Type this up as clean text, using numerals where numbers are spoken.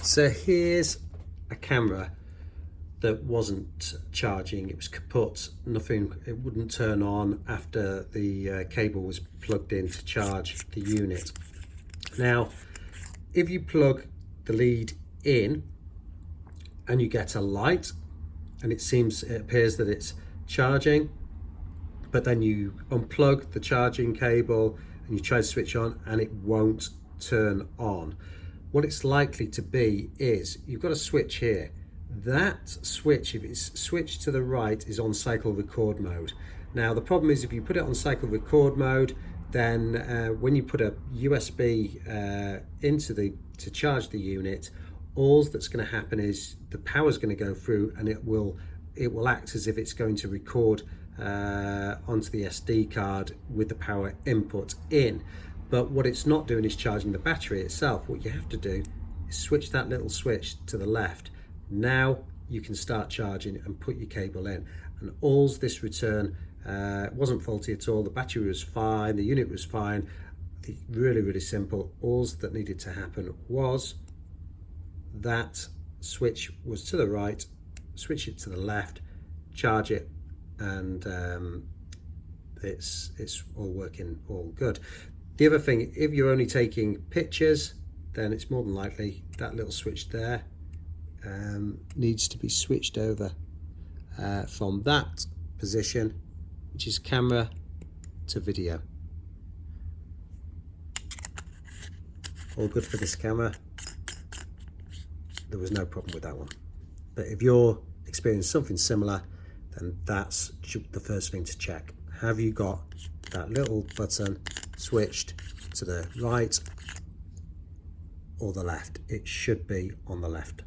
So here's a camera that wasn't charging, it was kaput, nothing, it wouldn't turn on after the cable was plugged in to charge the unit. Now, if you plug the lead in and you get a light and it appears that it's charging, but then you unplug the charging cable and you try to switch on and it won't turn on, what it's likely to be is you've got a switch here. That switch, if it's switched to the right, is on cycle record mode. Now the problem is if you put it on cycle record mode, then when you put a USB to charge the unit, all that's going to happen is the power is going to go through and it will act as if it's going to record onto the SD card with the power input in. But what it's not doing is charging the battery itself. What you have to do is switch that little switch to the left. Now you can start charging and put your cable in, and all's this return wasn't faulty at all. The battery was fine, the unit was fine. Really simple. All's that needed to happen was that switch was to the right, switch it to the left, charge it, and it's all working all good. The other thing, if you're only taking pictures, then it's more than likely that little switch there needs to be switched over from that position, which is camera, to video. All good for this camera. There was no problem with that one. But if you're experiencing something similar, then that's the first thing to check. Have you got that little button switched to the right or the left? It should be on the left.